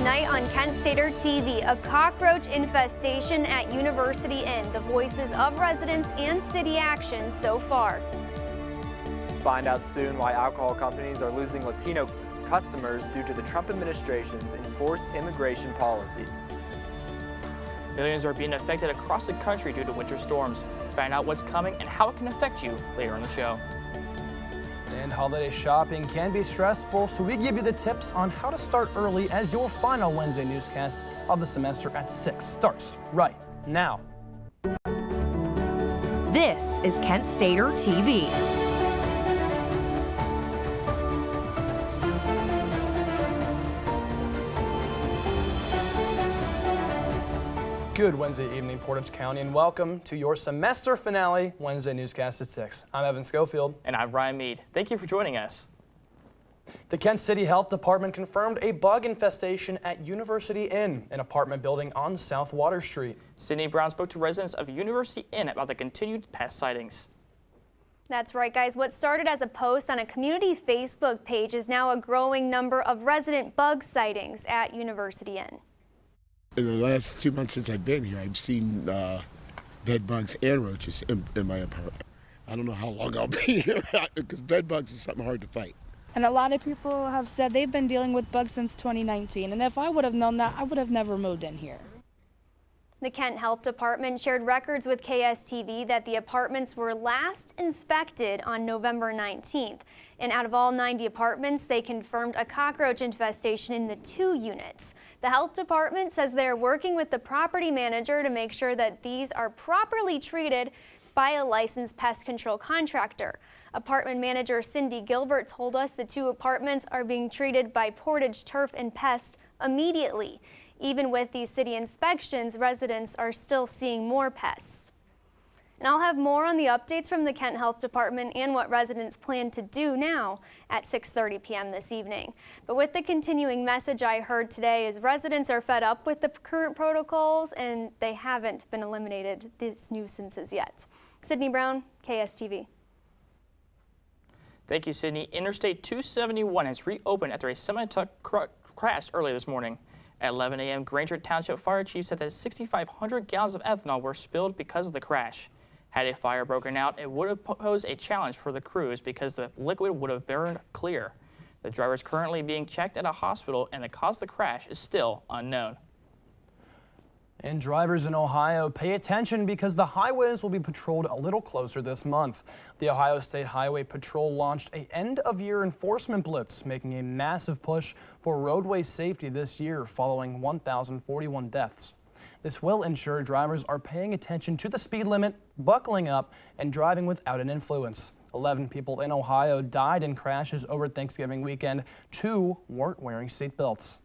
Tonight on Kent Stater TV, a cockroach infestation at University Inn. The voices of residents and city action so far. Find out soon why alcohol companies are losing Latino customers due to the Trump administration's enforced immigration policies. Millions are being affected across the country due to winter storms. Find out what's coming and how it can affect you later in the show. And holiday shopping can be stressful, so we give you the tips on how to start early as your final Wednesday newscast of the semester at 6 starts right now. This is Kent Stater TV. Good Wednesday evening, Portage County, and welcome to your semester finale Wednesday newscast at 6. I'm Evan Schofield. And I'm Ryan Mead. Thank you for joining us. The Kent City Health Department confirmed a bug infestation at University Inn, an apartment building on South Water Street. Sydney Brown spoke to residents of University Inn about the continued pest sightings. That's right, guys. What started as a post on a community Facebook page is now a growing number of resident bug sightings at University Inn. In the last 2 months since I've been here, I've seen bed bugs and roaches in my apartment. I don't know how long I'll be here because bed bugs is something hard to fight. And a lot of people have said they've been dealing with bugs since 2019. And if I would have known that, I would have never moved in here. The Kent Health Department shared records with KSTV that the apartments were last inspected on November 19th. And out of all 90 apartments, they confirmed a cockroach infestation in the 2 units. The health department says they're working with the property manager to make sure that these are properly treated by a licensed pest control contractor. Apartment manager Cindy Gilbert told us the 2 apartments are being treated by Portage Turf and Pest immediately. Even with these city inspections, residents are still seeing more pests. And I'll have more on the updates from the Kent Health Department and what residents plan to do now at 6:30 p.m. this evening. But with the continuing message I heard today is residents are fed up with the current protocols and they haven't been eliminated, these nuisances yet. Sydney Brown, KSTV. Thank you, Sydney. Interstate 271 has reopened after a semi-truck crashed earlier this morning. At 11 a.m., Granger Township Fire Chief said that 6,500 gallons of ethanol were spilled because of the crash. Had a fire broken out, it would have posed a challenge for the crews because the liquid would have burned clear. The driver is currently being checked at a hospital, and the cause of the crash is still unknown. And drivers in Ohio, pay attention because the highways will be patrolled a little closer this month. The Ohio State Highway Patrol launched an end-of-year enforcement blitz, making a massive push for roadway safety this year following 1,041 deaths. This will ensure drivers are paying attention to the speed limit, buckling up, and driving without an influence. 11 people in Ohio died in crashes over Thanksgiving weekend. 2 weren't wearing seatbelts.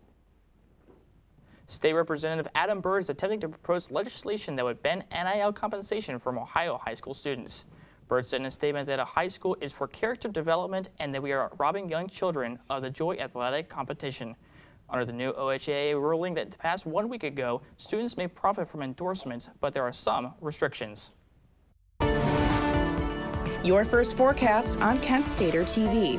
State Representative Adam Byrd is attempting to propose legislation that would ban NIL compensation from Ohio high school students. Byrd said in a statement that a high school is for character development and that we are robbing young children of the joy of athletic competition. Under the new OHAA ruling that passed 1 week ago, students may profit from endorsements, but there are some restrictions. Your first forecast on Kent Stater TV.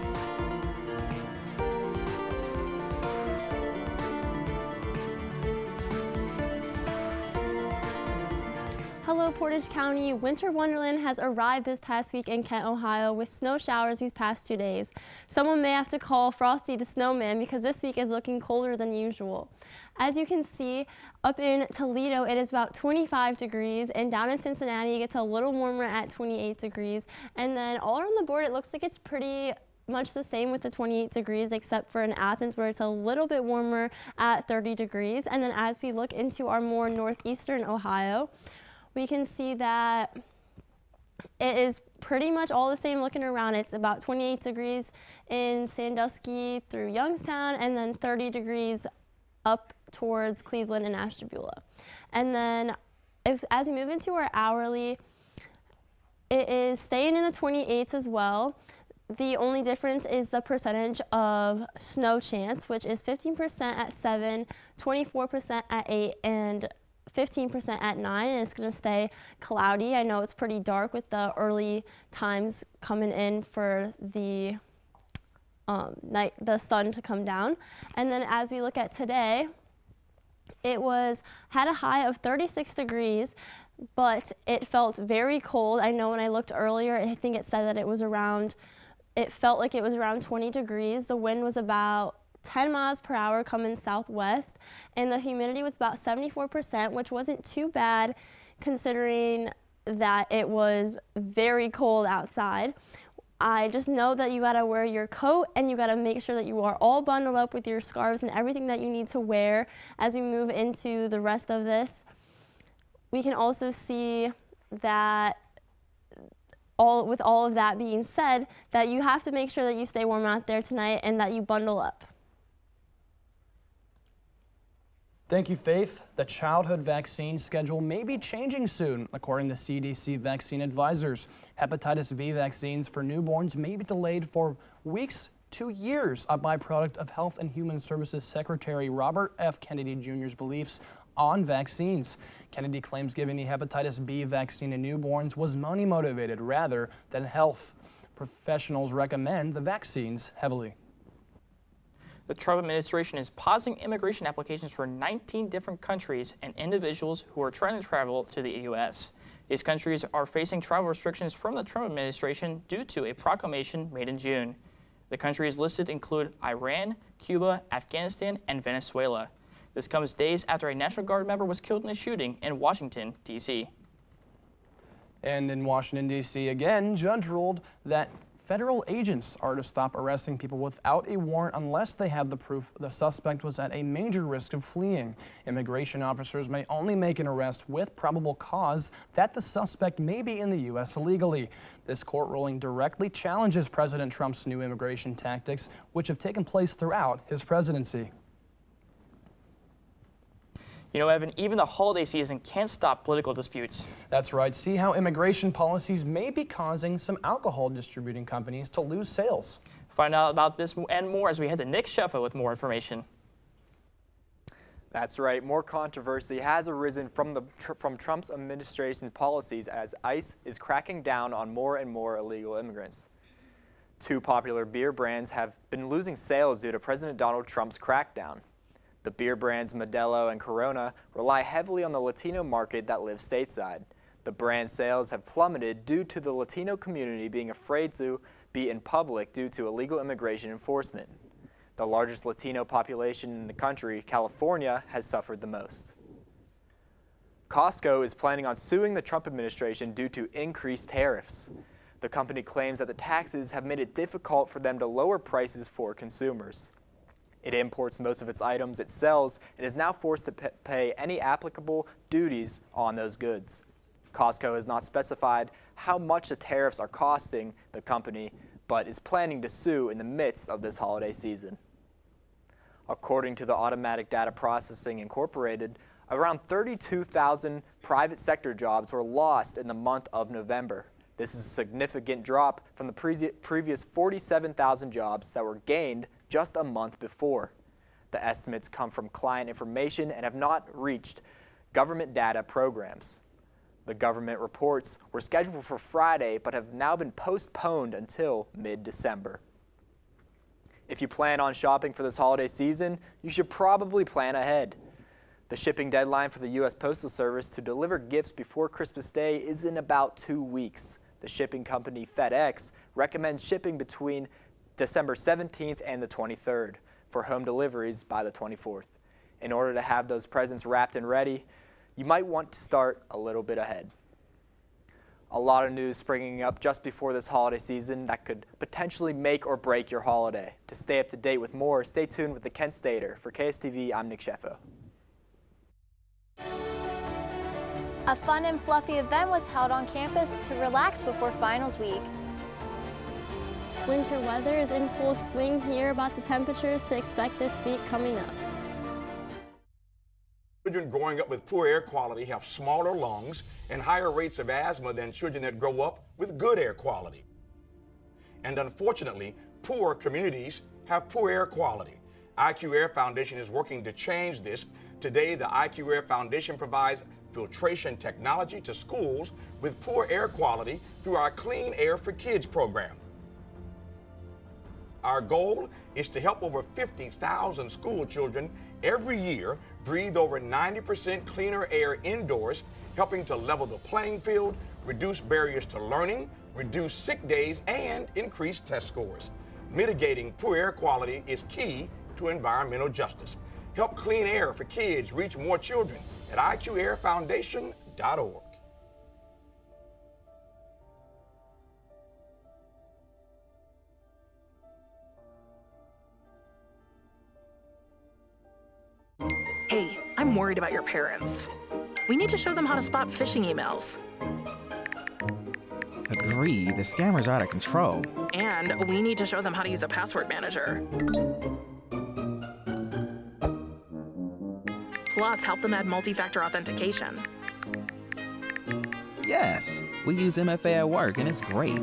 Hello, Portage County. Winter Wonderland has arrived this past week in Kent, Ohio, with snow showers these past 2 days. Someone may have to call Frosty the Snowman because this week is looking colder than usual. As you can see, up in Toledo, it is about 25 degrees, and down in Cincinnati, it gets a little warmer at 28 degrees. And then all around the board, it looks like it's pretty much the same with the 28 degrees, except for in Athens, where it's a little bit warmer at 30 degrees. And then as we look into our more northeastern Ohio, we can see that it is pretty much all the same looking around. It's about 28 degrees in Sandusky through Youngstown, and then 30 degrees up towards Cleveland and Ashtabula. And then as we move into our hourly, it is staying in the 28s as well. The only difference is the percentage of snow chance, which is 15% at 7, 24% at 8, and 15% at 9, and it's going to stay cloudy. I know it's pretty dark with the early times coming in for the the sun to come down. And then as we look at today, Had a high of 36 degrees, but it felt very cold. I know when I looked earlier, I think it said that it felt like it was around 20 degrees. The wind was about 10 miles per hour coming southwest, and the humidity was about 74%, which wasn't too bad considering that it was very cold outside. I just know that you gotta wear your coat and you gotta make sure that you are all bundled up with your scarves and everything that you need to wear as we move into the rest of this. We can also see that with all of that being said, that you have to make sure that you stay warm out there tonight and that you bundle up. Thank you, Faith. The childhood vaccine schedule may be changing soon, according to CDC vaccine advisors. Hepatitis B vaccines for newborns may be delayed for weeks to years, a byproduct of Health and Human Services Secretary Robert F. Kennedy Jr.'s beliefs on vaccines. Kennedy claims giving the hepatitis B vaccine to newborns was money motivated rather than health. Professionals recommend the vaccines heavily. The Trump administration is pausing immigration applications for 19 different countries and individuals who are trying to travel to the U.S. These countries are facing travel restrictions from the Trump administration due to a proclamation made in June. The countries listed include Iran, Cuba, Afghanistan, and Venezuela. This comes days after a National Guard member was killed in a shooting in Washington, D.C. And in Washington, D.C. again, judge ruled that federal agents are to stop arresting people without a warrant unless they have the proof the suspect was at a major risk of fleeing. Immigration officers may only make an arrest with probable cause that the suspect may be in the U.S. illegally. This court ruling directly challenges President Trump's new immigration tactics, which have taken place throughout his presidency. You know, Evan, even the holiday season can't stop political disputes. That's right. See how immigration policies may be causing some alcohol distributing companies to lose sales. Find out about this and more as we head to Nick Sheffa with more information. That's right. More controversy has arisen from Trump's administration's policies as ICE is cracking down on more and more illegal immigrants. Two popular beer brands have been losing sales due to President Donald Trump's crackdown. The beer brands Modelo and Corona rely heavily on the Latino market that lives stateside. The brand sales have plummeted due to the Latino community being afraid to be in public due to illegal immigration enforcement. The largest Latino population in the country, California, has suffered the most. Costco is planning on suing the Trump administration due to increased tariffs. The company claims that the taxes have made it difficult for them to lower prices for consumers. It imports most of its items it sells and is now forced to pay any applicable duties on those goods. Costco has not specified how much the tariffs are costing the company, but is planning to sue in the midst of this holiday season. According to the Automatic Data Processing Incorporated, around 32,000 private sector jobs were lost in the month of November. This is a significant drop from the previous 47,000 jobs that were gained just a month before. The estimates come from client information and have not reached government data programs. The government reports were scheduled for Friday but have now been postponed until mid-December. If you plan on shopping for this holiday season, you should probably plan ahead. The shipping deadline for the U.S. Postal Service to deliver gifts before Christmas Day is in about 2 weeks. The shipping company FedEx recommends shipping between December 17th and the 23rd for home deliveries by the 24th. In order to have those presents wrapped and ready, you might want to start a little bit ahead. A lot of news springing up just before this holiday season that could potentially make or break your holiday. To stay up to date with more, stay tuned with the Kent Stater. For KSTV, I'm Nick Sheffa. A fun and fluffy event was held on campus to relax before finals week. Winter weather is in full swing. Hear about the temperatures to expect this week coming up. Children growing up with poor air quality have smaller lungs and higher rates of asthma than children that grow up with good air quality. And unfortunately, poor communities have poor air quality. IQ Air Foundation is working to change this. Today, the IQ Air Foundation provides filtration technology to schools with poor air quality through our Clean Air for Kids program. Our goal is to help over 50,000 school children every year breathe over 90% cleaner air indoors, helping to level the playing field, reduce barriers to learning, reduce sick days, and increase test scores. Mitigating poor air quality is key to environmental justice. Help clean air for kids reach more children at IQAirFoundation.org. Hey, I'm worried about your parents. We need to show them how to spot phishing emails. Agree, the scammers are out of control. And we need to show them how to use a password manager. Plus, help them add multi-factor authentication. Yes, we use MFA at work and it's great.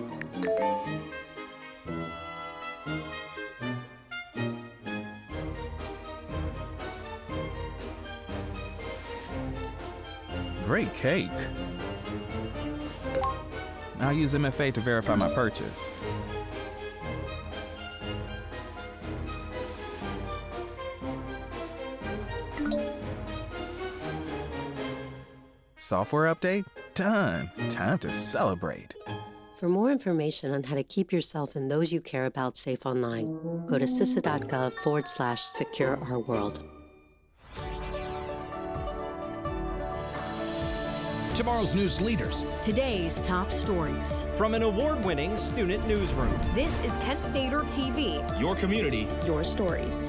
Great cake. I'll use MFA to verify my purchase. Software update? Done. Time to celebrate. For more information on how to keep yourself and those you care about safe online, go to cisa.gov/secure-our-world. Tomorrow's news leaders. Today's top stories. From an award-winning student newsroom. This is Kent Stater TV. Your community. Your stories.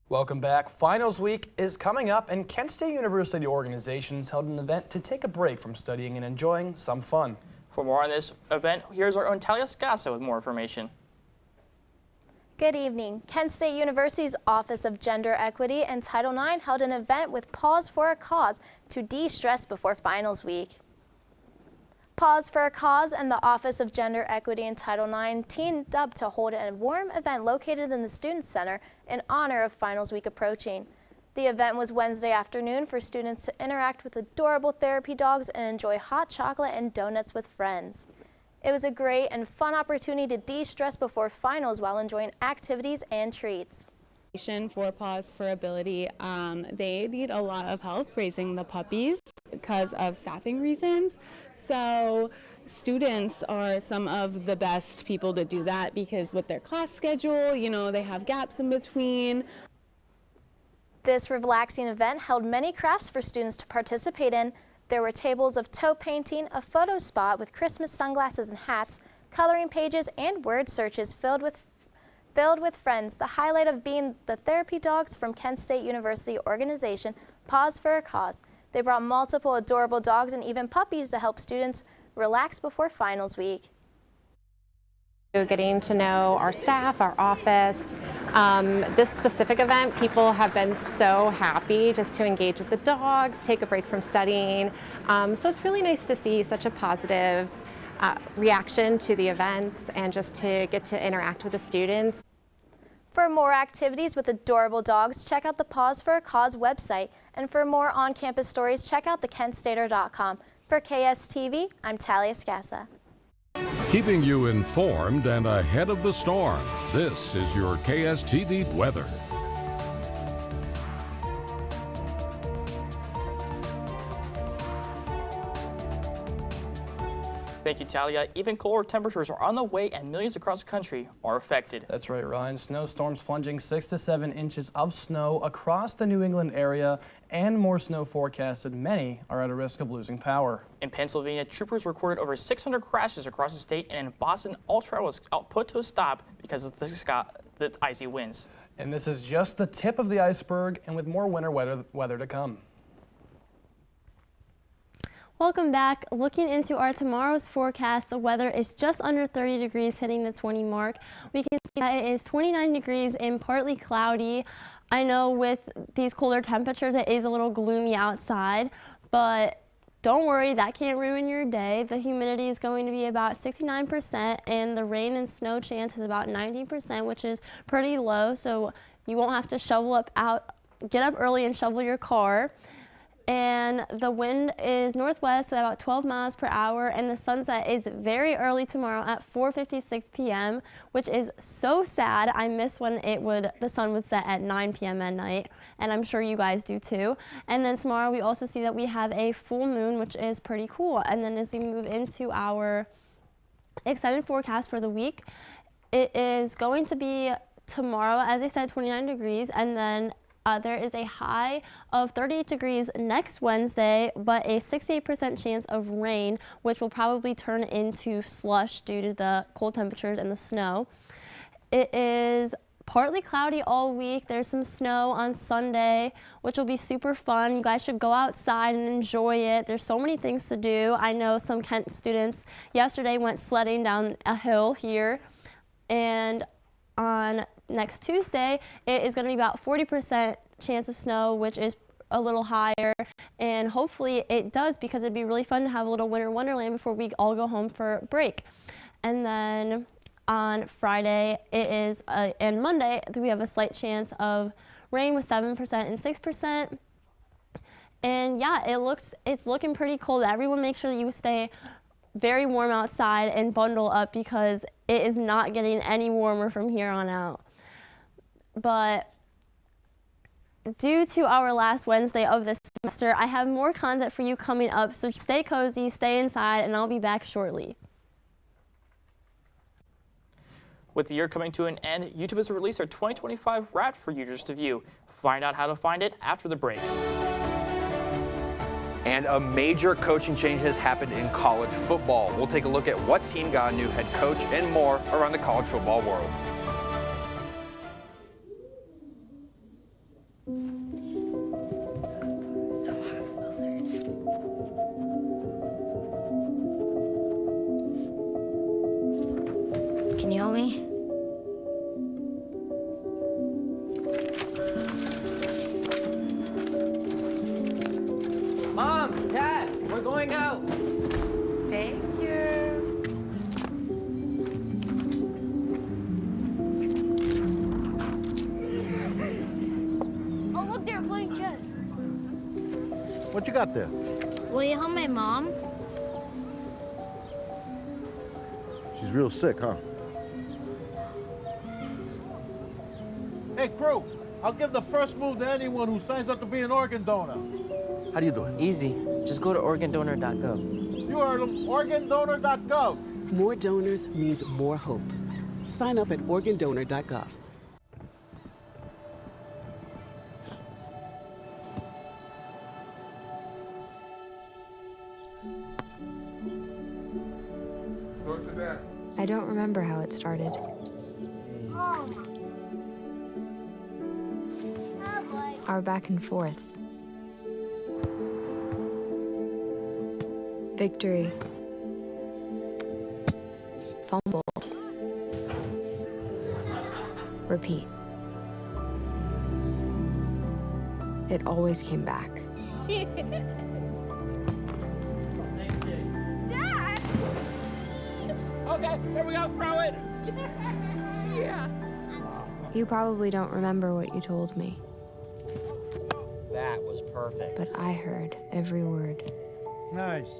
Welcome back. Finals week is coming up, and Kent State University organizations held an event to take a break from studying and enjoying some fun. For more on this event, here's our own Talia Scassa with more information. Good evening. Kent State University's Office of Gender Equity and Title IX held an event with Pause for a Cause to de-stress before finals week. Pause for a Cause and the Office of Gender Equity and Title IX teamed up to hold a warm event located in the Student Center in honor of finals week approaching. The event was Wednesday afternoon for students to interact with adorable therapy dogs and enjoy hot chocolate and donuts with friends. It was a great and fun opportunity to de-stress before finals while enjoying activities and treats. For Pause for Ability, they need a lot of help raising the puppies because of staffing reasons. So students are some of the best people to do that because with their class schedule, you know, they have gaps in between. This relaxing event held many crafts for students to participate in. There were tables of toe painting, a photo spot with Christmas sunglasses and hats, coloring pages, and word searches filled with friends. The highlight of being the therapy dogs from Kent State University organization, Pause for a Cause. They brought multiple adorable dogs and even puppies to help students relax before finals week. Getting to know our staff, our office. This specific event, people have been so happy just to engage with the dogs, take a break from studying. So it's really nice to see such a positive reaction to the events and just to get to interact with the students. For more activities with adorable dogs, check out the Pause for a Cause website. And for more on-campus stories, check out thekentstater.com. For KSTV, I'm Talia Scassa. Keeping you informed and ahead of the storm, this is your KSTV weather. Thank you, Talia. Even colder temperatures are on the way and millions across the country are affected. That's right, Ryan. Snowstorms plunging 6 to 7 inches of snow across the New England area and more snow forecasted. Many are at a risk of losing power. In Pennsylvania, troopers recorded over 600 crashes across the state, and in Boston, all travel was put to a stop because of the icy winds. And this is just the tip of the iceberg, and with more winter weather to come. Welcome back. Looking into our tomorrow's forecast, the weather is just under 30 degrees, hitting the 20 mark. We can see that it is 29 degrees and partly cloudy. I know with these colder temperatures, it is a little gloomy outside, but don't worry, that can't ruin your day. The humidity is going to be about 69%, and the rain and snow chance is about 90%, which is pretty low, so you won't have to get up early and shovel your car. And the wind is northwest at about 12 miles per hour, and the sunset is very early tomorrow at 4:56 p.m., which is so sad. I miss when the sun would set at 9 p.m. at night, and I'm sure you guys do too. And then tomorrow we also see that we have a full moon, which is pretty cool. And then as we move into our extended forecast for the week, it is going to be tomorrow, as I said, 29 degrees, and then there is a high of 38 degrees next Wednesday, but a 68% chance of rain, which will probably turn into slush due to the cold temperatures and the snow. It is partly cloudy all week. There's some snow on Sunday, which will be super fun. You guys should go outside and enjoy it. There's so many things to do. I know some Kent students yesterday went sledding down a hill here, and on next Tuesday, it is going to be about 40% chance of snow, which is a little higher, and hopefully it does, because it'd be really fun to have a little winter wonderland before we all go home for break. And then on Friday, and Monday, we have a slight chance of rain with 7% and 6%. And yeah, it's looking pretty cold. Everyone make sure that you stay very warm outside and bundle up, because it is not getting any warmer from here on out. But due to our last Wednesday of this semester, I have more content for you coming up, so stay cozy, stay inside, and I'll be back shortly. With the year coming to an end, YouTube has released their 2025 Wrapped for users to view. Find out how to find it after the break. And a major coaching change has happened in college football. We'll take a look at what team got a new head coach and more around the college football world. Can you help me? Mom, Dad, we're going out. Thank you. Oh, look, they're playing chess. What you got there? Will you help my mom? She's real sick, huh? Hey, crew, I'll give the first move to anyone who signs up to be an organ donor. How do you do it? Easy. Just go to organdonor.gov. You heard them, organdonor.gov. More donors means more hope. Sign up at organdonor.gov. I don't remember how it started. Our back and forth. Victory. Fumble. Repeat. It always came back. Dad! Okay, here we go, throw it! Yeah. You probably don't remember what you told me, That was perfect. but I heard every word. Nice.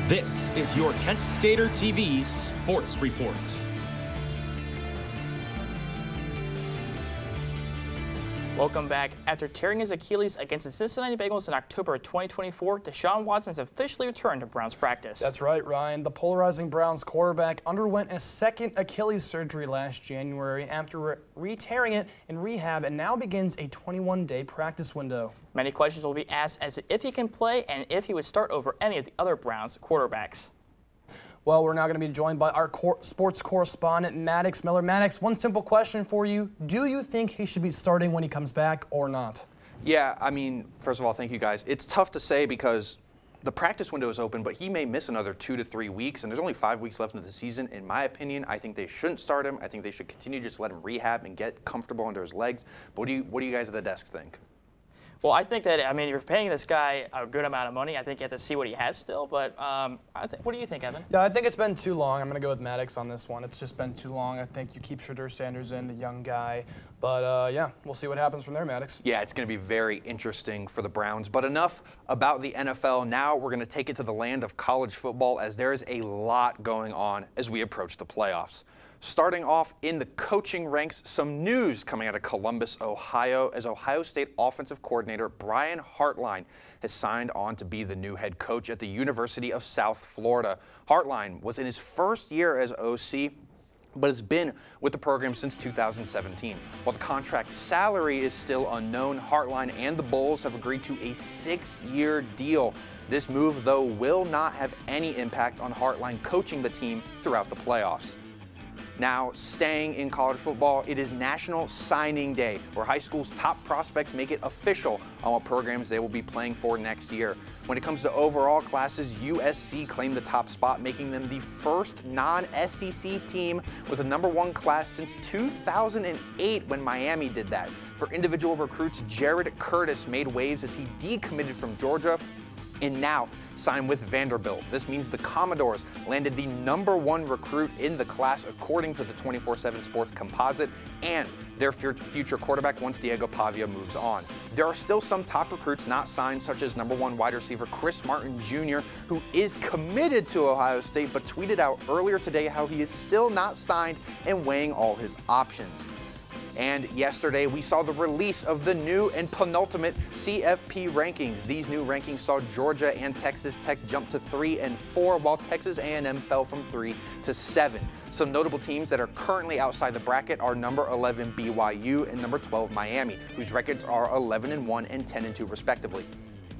This is your Kent Stater TV Sports Report. Welcome back. After tearing his Achilles against the Cincinnati Bengals in October of 2024, Deshaun Watson has officially returned to Browns practice. That's right, Ryan. The polarizing Browns quarterback underwent a second Achilles surgery last January after re-tearing it in rehab, and now begins a 21-day practice window. Many questions will be asked as to if he can play and if he would start over any of the other Browns quarterbacks. Well, we're now going to be joined by our sports correspondent, Maddox Miller. Maddox, one simple question for you. Do you think he should be starting when he comes back or not? Yeah, I mean, first of all, thank you guys. It's tough to say because the practice window is open, but he may miss another 2 to 3 weeks, and there's only 5 weeks left in the season. In my opinion, I think they shouldn't start him. I think they should continue just let him rehab and get comfortable under his legs. But what do you guys at the desk think? Well, I think that, I mean, you're paying this guy a good amount of money. I think you have to see what he has still, but what do you think, Evan? Yeah, I think it's been too long. I'm going to go with Maddox on this one. It's just been too long. I think you keep Shadur Sanders in, the young guy. But, yeah, we'll see what happens from there, Maddox. Yeah, it's going to be very interesting for the Browns. But enough about the NFL. Now we're going to take it to the land of college football, as there is a lot going on as we approach the playoffs. Starting off in the coaching ranks, some news coming out of Columbus, Ohio, as Ohio State offensive coordinator Brian Hartline has signed on to be the new head coach at the University of South Florida. Hartline was in his first year as OC, but has been with the program since 2017. While the contract salary is still unknown, Hartline and the Bulls have agreed to a 6-year deal. This move, though, will not have any impact on Hartline coaching the team throughout the playoffs. Now, staying in college football, it is National Signing Day, where high school's top prospects make it official on what programs they will be playing for next year. When it comes to overall classes, USC claimed the top spot, making them the first non-SEC team with a #1 class since 2008 when Miami did that. For individual recruits, Jared Curtis made waves as he decommitted from Georgia and now signed with Vanderbilt. This means the Commodores landed the #1 recruit in the class according to the 24/7 Sports composite, and their future quarterback once Diego Pavia moves on. There are still some top recruits not signed, such as #1 wide receiver Chris Martin Jr., who is committed to Ohio State but tweeted out earlier today how he is still not signed and weighing all his options. And yesterday, we saw the release of the new and penultimate CFP rankings. These new rankings saw Georgia and Texas Tech jump to 3 and 4, while Texas A&M fell from 3 to 7. Some notable teams that are currently outside the bracket are #11 BYU and #12 Miami, whose records are 11-1 and 10-2 respectively.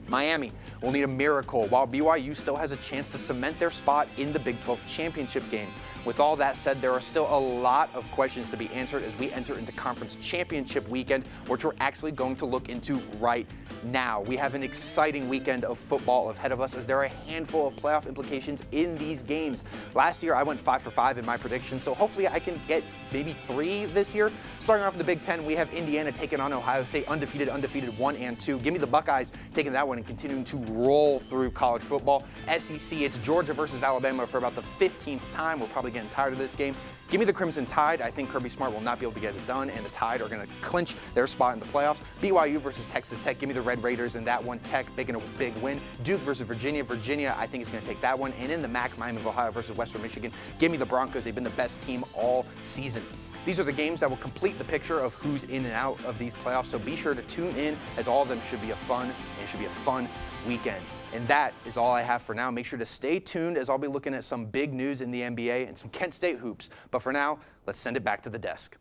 Miami will need a miracle, while BYU still has a chance to cement their spot in the Big 12 championship game. With all that said, there are still a lot of questions to be answered as we enter into conference championship weekend, which we're actually going to look into right now. We have an exciting weekend of football ahead of us, as there are a handful of playoff implications in these games. Last year, I went 5 for 5 in my predictions, so hopefully I can get maybe 3 this year. Starting off in the Big Ten, we have Indiana taking on Ohio State, undefeated 1 and 2. Give me the Buckeyes taking that one and continuing to roll through college football. SEC, it's Georgia versus Alabama for about the 15th time. We're probably getting tired of this game. Give me the Crimson Tide. I think Kirby Smart will not be able to get it done, and the Tide are going to clinch their spot in the playoffs. BYU versus Texas Tech. Give me the Red Raiders in that one. Tech making a big win. Duke versus Virginia. Virginia, I think, is going to take that one. And in the MAC, Miami of Ohio versus Western Michigan. Give me the Broncos. They've been the best team all season. These are the games that will complete the picture of who's in and out of these playoffs, so be sure to tune in, as all of them should be a fun weekend. And that is all I have for now. Make sure to stay tuned, as I'll be looking at some big news in the NBA and some Kent State hoops. But for now, let's send it back to the desk.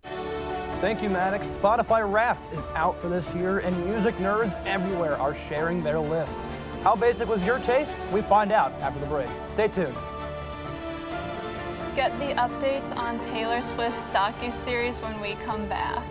Thank you, Maddox. Spotify Wrapped is out for this year, and music nerds everywhere are sharing their lists. How basic was your taste? We find out after the break. Stay tuned. Get the updates on Taylor Swift's docuseries when we come back.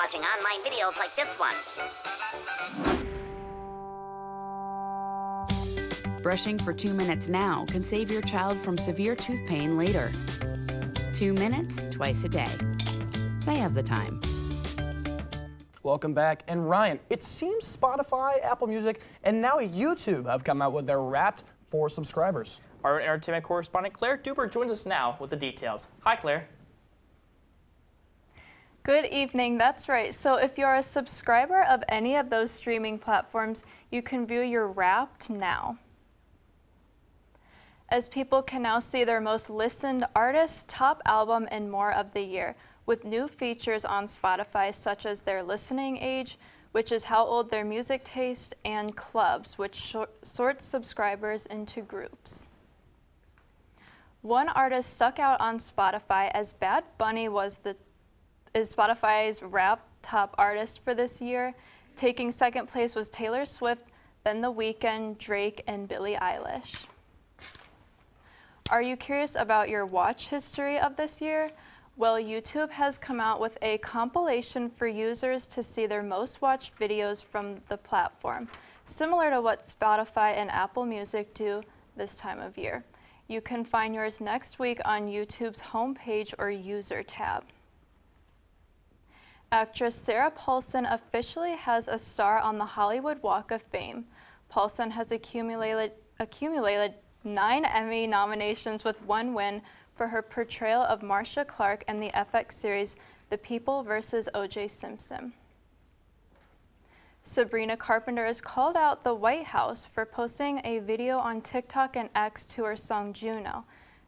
watching online videos like this one. Brushing for 2 minutes now can save your child from severe tooth pain later. 2 minutes, twice a day. They have the time. Welcome back. And Ryan, it seems Spotify, Apple Music, and now YouTube have come out with their Wrapped for subscribers. Our entertainment correspondent Claire Duper joins us now with the details. Hi, Claire. Good evening, that's right. So if you're a subscriber of any of those streaming platforms, you can view your Wrapped now, as people can now see their most listened artist, top album, and more of the year, with new features on Spotify such as their listening age, which is how old their music taste, and clubs, which sorts subscribers into groups. One artist stuck out on Spotify as Bad Bunny is Spotify's Wrapped top artist for this year. Taking second place was Taylor Swift, then The Weeknd, Drake, and Billie Eilish. Are you curious about your watch history of this year? Well, YouTube has come out with a compilation for users to see their most watched videos from the platform, similar to what Spotify and Apple Music do this time of year. You can find yours next week on YouTube's homepage or user tab. Actress Sarah Paulson officially has a star on the Hollywood Walk of Fame. Paulson has accumulated 9 Emmy nominations with 1 win for her portrayal of Marcia Clark in the FX series The People vs. O.J. Simpson. Sabrina Carpenter has called out the White House for posting a video on TikTok and X to her song Juno.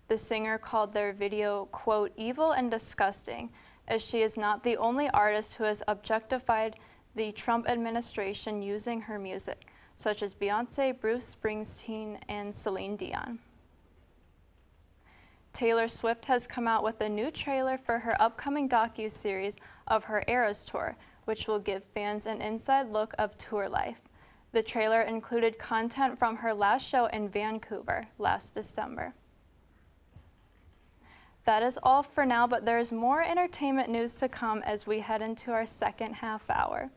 The singer called their video, quote, evil and disgusting, as she is not the only artist who has objectified the Trump administration using her music, such as Beyonce, Bruce Springsteen, and Celine Dion. Taylor Swift has come out with a new trailer for her upcoming docu-series of her Eras Tour, which will give fans an inside look of tour life. The trailer included content from her last show in Vancouver last December. That is all for now, but there's more entertainment news to come as we head into our second half hour.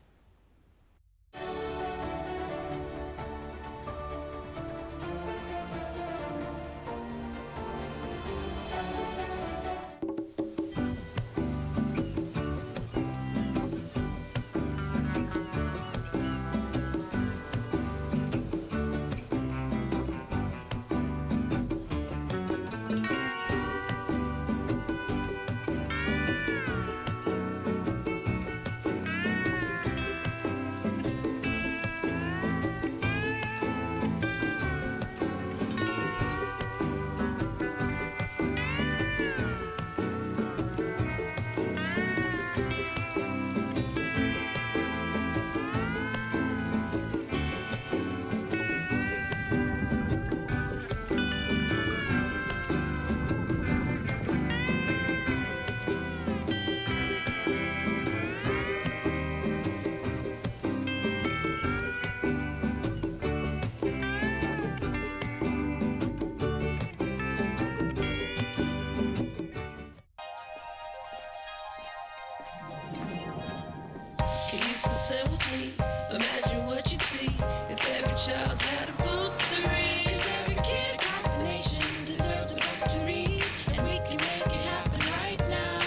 Sit with me, imagine what you'd see if every child had a book to read. 'Cause every kid across the nation deserves a book to read, and we can make it happen right now.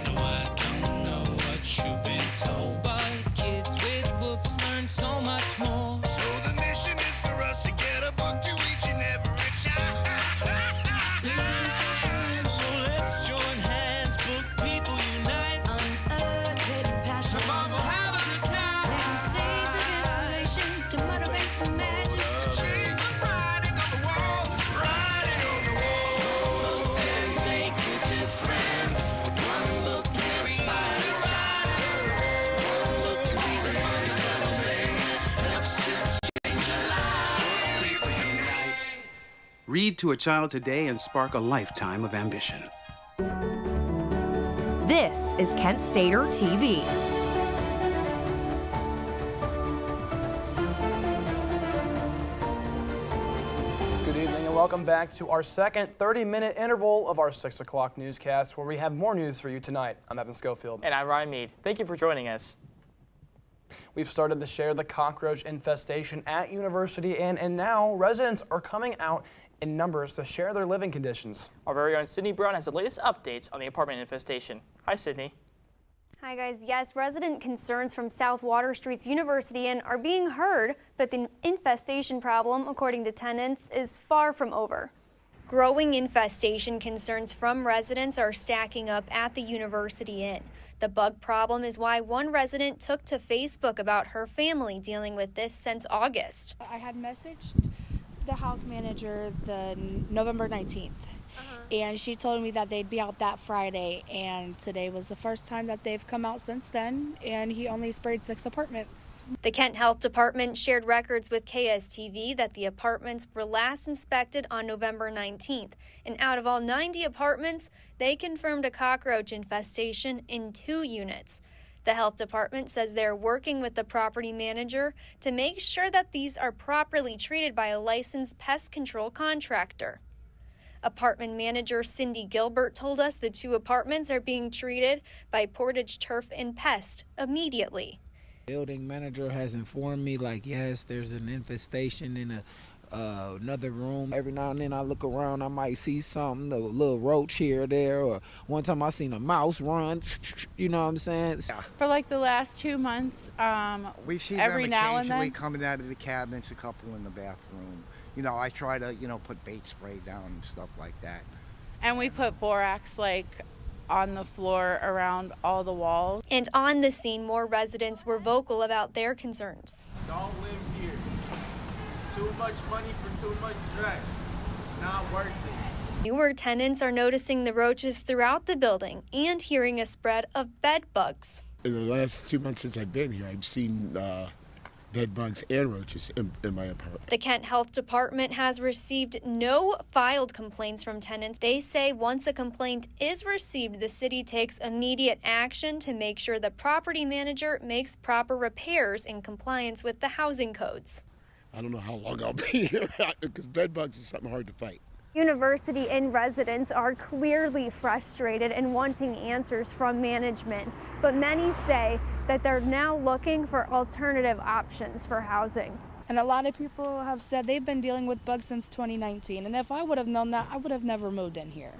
No, I don't know what you've been told, but kids with books learn so much more. So the mission is for us to get a book to each and every child. So let's join hands, book people unite, unearth hidden passion. To motivate some magic, to change the writing on the wall, writing on the wall. One book can make a difference. One book can inspire a child. One book can be the first thing that helps to change a life. People unite. Read to a child today and spark a lifetime of ambition. This is Kent Stater TV. welcome back to our second 30-minute interval of our 6 o'clock newscast, where we have more news for you tonight. I'm Evan Schofield. And I'm Ryan Mead. Thank you for joining us. We've started to share the cockroach infestation at University Inn, and now residents are coming out in numbers to share their living conditions. Our very own Sydney Brown has the latest updates on the apartment infestation. Hi, Sydney. Hi guys, yes, resident concerns from South Water Street's University Inn are being heard, but the infestation problem, according to tenants, is far from over. Growing infestation concerns from residents are stacking up at the University Inn. The bug problem is why one resident took to Facebook about her family dealing with this since August. I had messaged the house manager the November 19th. And she told me that they'd be out that Friday, and today was the first time that they've come out since then, and he only sprayed 6 apartments. The Kent Health Department shared records with KSTV that the apartments were last inspected on November 19th, and out of all 90 apartments, they confirmed a cockroach infestation in 2 units. The health department says they're working with the property manager to make sure that these are properly treated by a licensed pest control contractor. Apartment manager Cindy Gilbert told us the 2 apartments are being treated by Portage Turf and Pest immediately. Building manager has informed me, like, yes, there's an infestation in another room. Every now and then I look around, I might see something, a little roach here or there, or one time I seen a mouse run, you know what I'm saying? For like the last 2 months, we see every them now and occasionally then. coming out of the cabinets, a couple in the bathroom. You know, I try to, put bait spray down and stuff like that. And we put borax like on the floor around all the walls. And on the scene, more residents were vocal about their concerns. Don't live here. Too much money for too much stress. Not worth it. Newer tenants are noticing the roaches throughout the building and hearing a spread of bed bugs. In the last 2 months since I've been here, I've seen bed bugs and roaches in my apartment. The Kent Health Department has received no filed complaints from tenants. They say once a complaint is received, the city takes immediate action to make sure the property manager makes proper repairs in compliance with the housing codes. I don't know how long I'll be here because bed bugs is something hard to fight. University Inn residents are clearly frustrated and wanting answers from management, but many say that they're now looking for alternative options for housing. And a lot of people have said they've been dealing with bugs since 2019, and if I would have known that, I would have never moved in here.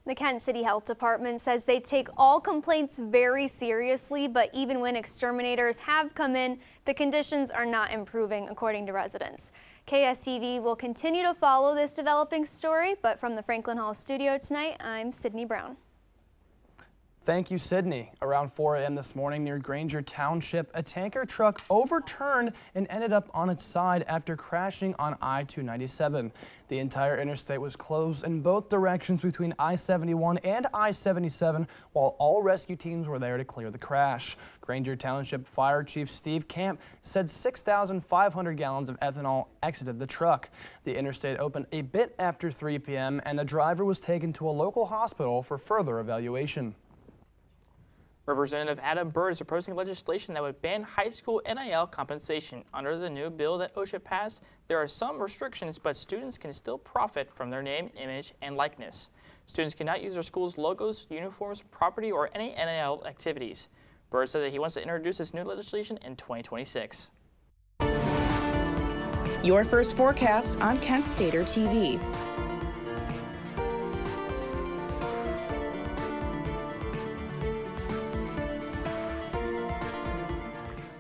The Kent City Health Department says they take all complaints very seriously, but even when exterminators have come in, the conditions are not improving, according to residents. KSTV will continue to follow this developing story, but from the Franklin Hall studio tonight, I'm Sydney Brown. Thank you, Sydney. Around 4 a.m. this morning near Granger Township, a tanker truck overturned and ended up on its side after crashing on I-297. The entire interstate was closed in both directions between I-71 and I-77, while all rescue teams were there to clear the crash. Granger Township Fire Chief Steve Camp said 6,500 gallons of ethanol exited the truck. The interstate opened a bit after 3 p.m. and the driver was taken to a local hospital for further evaluation. Representative Adam Byrd is proposing legislation that would ban high school NIL compensation. Under the new bill that OSHA passed, there are some restrictions, but students can still profit from their name, image, and likeness. Students cannot use their school's logos, uniforms, property, or any NIL activities. Byrd said that he wants to introduce this new legislation in 2026. Your first forecast on Kent Stater TV.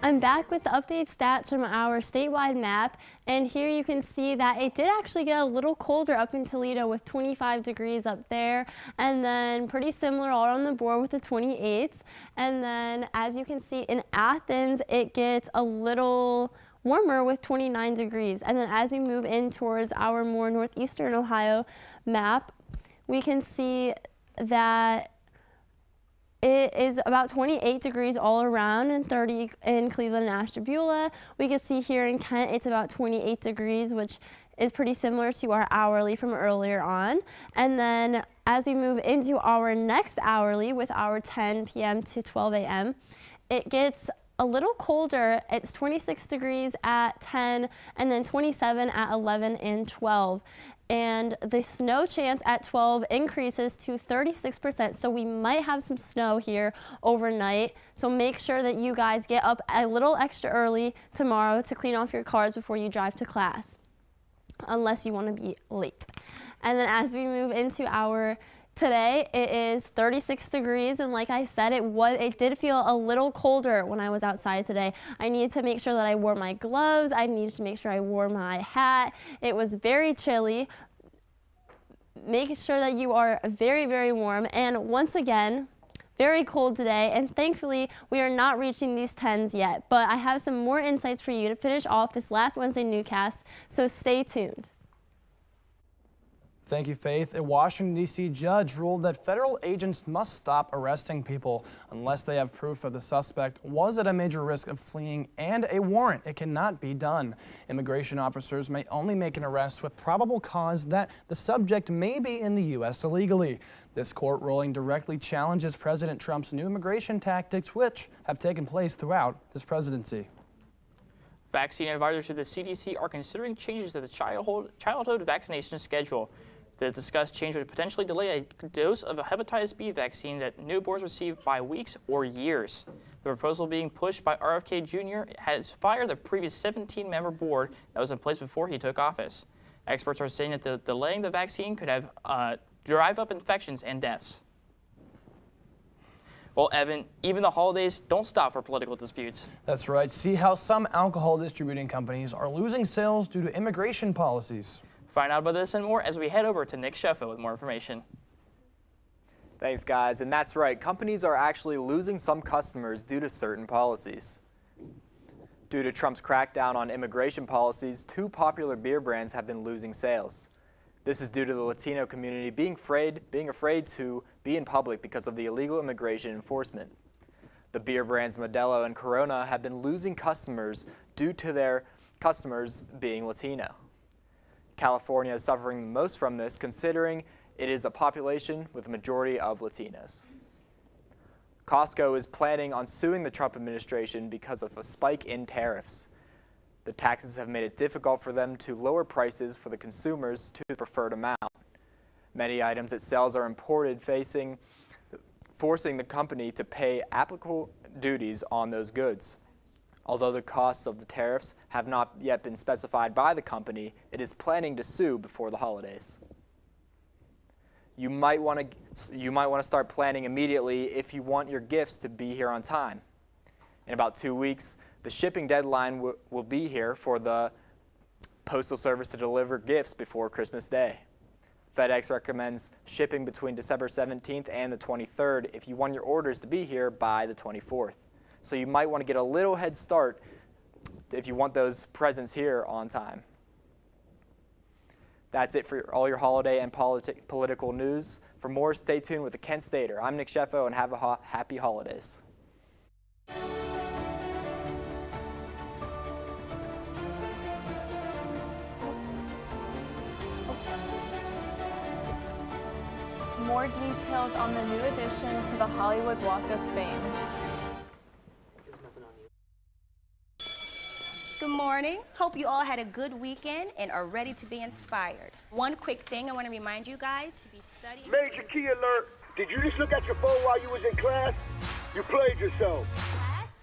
I'm back with the updated stats from our statewide map, and here you can see that it did actually get a little colder up in Toledo with 25 degrees up there, and then pretty similar all on the board with the 28s. And then as you can see in Athens, it gets a little warmer with 29 degrees. And then as we move in towards our more northeastern Ohio map, we can see that it is about 28 degrees all around and 30 in Cleveland and Ashtabula. We can see here in Kent, it's about 28 degrees, which is pretty similar to our hourly from earlier on. And then as we move into our next hourly with our 10 p.m. to 12 a.m., it gets a little colder. It's 26 degrees at 10 and then 27 at 11 and 12. And the snow chance at 12 increases to 36%, so we might have some snow here overnight. So make sure that you guys get up a little extra early tomorrow to clean off your cars before you drive to class, unless you want to be late. And then as we move into our today, it is 36 degrees, and like I said, it did feel a little colder when I was outside today. I needed to make sure that I wore my gloves. I needed to make sure I wore my hat. It was very chilly. Make sure that you are very, very warm. And once again, very cold today, and thankfully we are not reaching these 10s yet. But I have some more insights for you to finish off this last Wednesday newscast, so stay tuned. Thank you, Faith. A Washington, D.C. judge ruled that federal agents must stop arresting people unless they have proof that the suspect was at a major risk of fleeing and a warrant. It cannot be done. Immigration officers may only make an arrest with probable cause that the subject may be in the U.S. illegally. This court ruling directly challenges President Trump's new immigration tactics, which have taken place throughout his presidency. Vaccine advisors to the CDC are considering changes to the childhood vaccination schedule. The discussed change would potentially delay a dose of a hepatitis B vaccine that newborns receive by weeks or years. The proposal being pushed by RFK Jr. has fired the previous 17-member board that was in place before he took office. Experts are saying that delaying the vaccine could have drive up infections and deaths. Well, Evan, even the holidays don't stop for political disputes. That's right. See how some alcohol distributing companies are losing sales due to immigration policies. Find out about this and more as we head over to Nick Sheffield with more information. Thanks, guys. And that's right. Companies are actually losing some customers due to certain policies. Due to Trump's crackdown on immigration policies, 2 popular beer brands have been losing sales. This is due to the Latino community being afraid to be in public because of the illegal immigration enforcement. The beer brands Modelo and Corona have been losing customers due to their customers being Latino. California is suffering the most from this, considering it is a population with a majority of Latinos. Costco is planning on suing the Trump administration because of a spike in tariffs. The taxes have made it difficult for them to lower prices for the consumers to the preferred amount. Many items it sells are imported, forcing the company to pay applicable duties on those goods. Although the costs of the tariffs have not yet been specified by the company, it is planning to sue before the holidays. You might want to start planning immediately if you want your gifts to be here on time. In about 2 weeks, the shipping deadline will be here for the Postal Service to deliver gifts before Christmas Day. FedEx recommends shipping between December 17th and the 23rd if you want your orders to be here by the 24th. So you might want to get a little head start if you want those presents here on time. That's it for all your holiday and political news. For more, stay tuned with the Kent Stater. I'm Nick Sheffield, and have a happy holidays. More details on the new addition to the Hollywood Walk of Fame. Good morning. Hope you all had a good weekend and are ready to be inspired. One quick thing I want to remind you guys to be studying. Major key alert. Did you just look at your phone while you was in class? You played yourself.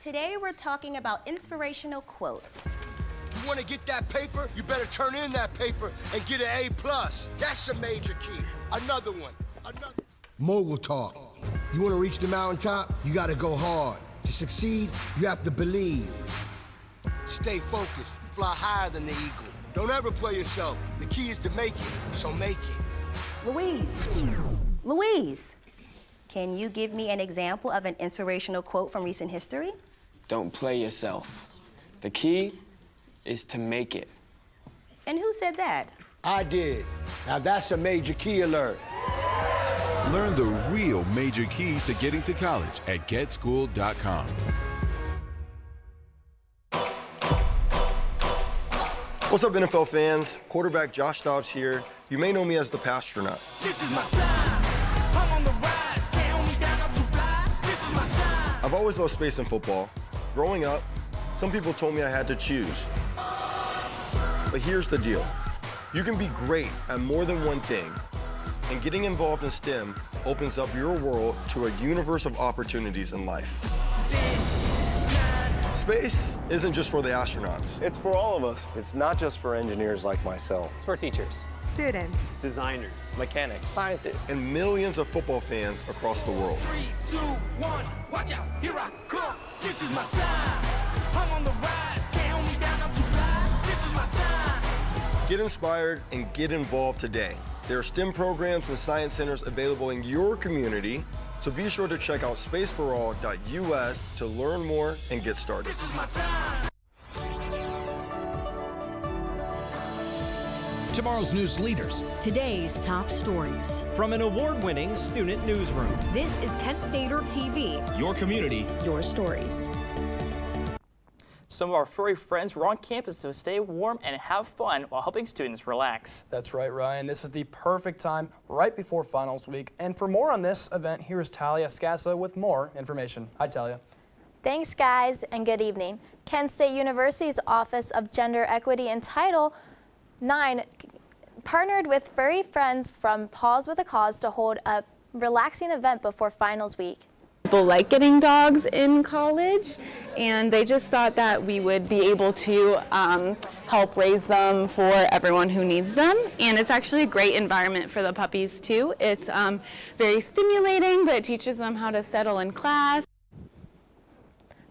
Today we're talking about inspirational quotes. You want to get that paper? You better turn in that paper and get an A+. That's a major key. Another one. Mogul talk. You want to reach the mountaintop? You got to go hard. To succeed, you have to believe. Stay focused. Fly higher than the eagle. Don't ever play yourself. The key is to make it, so make it. Louise, can you give me an example of an inspirational quote from recent history? Don't play yourself. The key is to make it. And who said that? I did. Now that's a major key alert. Learn the real major keys to getting to college at getschool.com. What's up, NFL fans? Quarterback Josh Dobbs here. You may know me as the Pastronaut. This is my time. I'm on the rise. Can't hold me down, I'm too fly. This is my time. I've always loved space and football. Growing up, some people told me I had to choose. But here's the deal. You can be great at more than one thing, and getting involved in STEM opens up your world to a universe of opportunities in life. Space isn't just for the astronauts. It's for all of us. It's not just for engineers like myself. It's for teachers, Students. designers, mechanics, Scientists. And millions of football fans across the world. 3, 2, 1, watch out, here I come. This is my time. I'm on the rise, can't hold me down, I'm too fly. This is my time. Get inspired and get involved today. There are STEM programs and science centers available in your community, so be sure to check out spaceforall.us to learn more and get started. This is my time. Tomorrow's news leaders. Today's top stories. From an award-winning student newsroom. This is Kent Stater TV. Your community. Your stories. Some of our furry friends were on campus to stay warm and have fun while helping students relax. That's right, Ryan. This is the perfect time right before finals week. And for more on this event, here is Talia Scassa with more information. Hi, Talia. Thanks, guys, and good evening. Kent State University's Office of Gender Equity and Title IX partnered with furry friends from Paws with a Cause to hold a relaxing event before finals week. People like getting dogs in college, and they just thought that we would be able to help raise them for everyone who needs them. And it's actually a great environment for the puppies too. It's very stimulating, but it teaches them how to settle in class.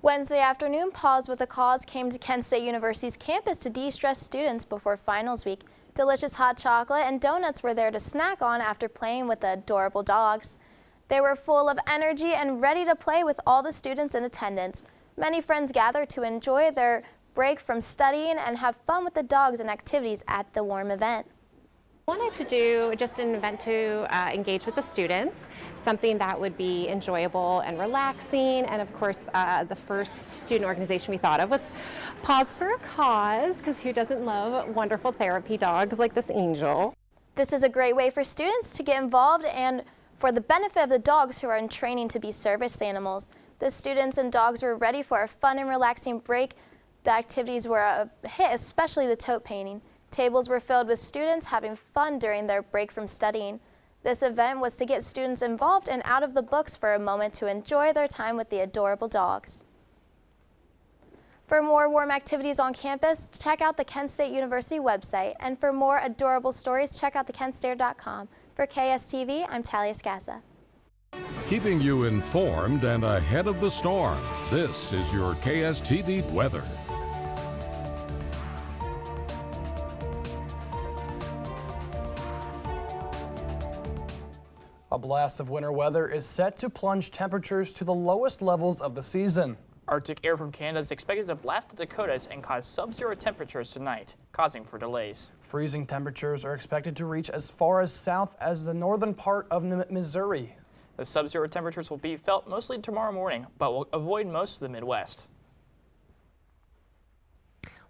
Wednesday afternoon, Paws with a Cause came to Kent State University's campus to de-stress students before finals week. Delicious hot chocolate and donuts were there to snack on after playing with the adorable dogs. They were full of energy and ready to play with all the students in attendance. Many friends gathered to enjoy their break from studying and have fun with the dogs and activities at the warm event. I wanted to do just an event to engage with the students, something that would be enjoyable and relaxing. And of course, the first student organization we thought of was Paws for a Cause, because who doesn't love wonderful therapy dogs like this angel? This is a great way for students to get involved and for the benefit of the dogs who are in training to be service animals. The students and dogs were ready for a fun and relaxing break. The activities were a hit, especially the tote painting. Tables were filled with students having fun during their break from studying. This event was to get students involved and out of the books for a moment to enjoy their time with the adorable dogs. For more warm activities on campus, check out the Kent State University website. And for more adorable stories, check out thekentstater.com. For KSTV, I'm Talia Scassa. Keeping you informed and ahead of the storm, this is your KSTV weather. A blast of winter weather is set to plunge temperatures to the lowest levels of the season. Arctic air from Canada is expected to blast the Dakotas and cause sub-zero temperatures tonight, causing for delays. Freezing temperatures are expected to reach as far as south as the northern part of Missouri. The sub-zero temperatures will be felt mostly tomorrow morning, but will avoid most of the Midwest.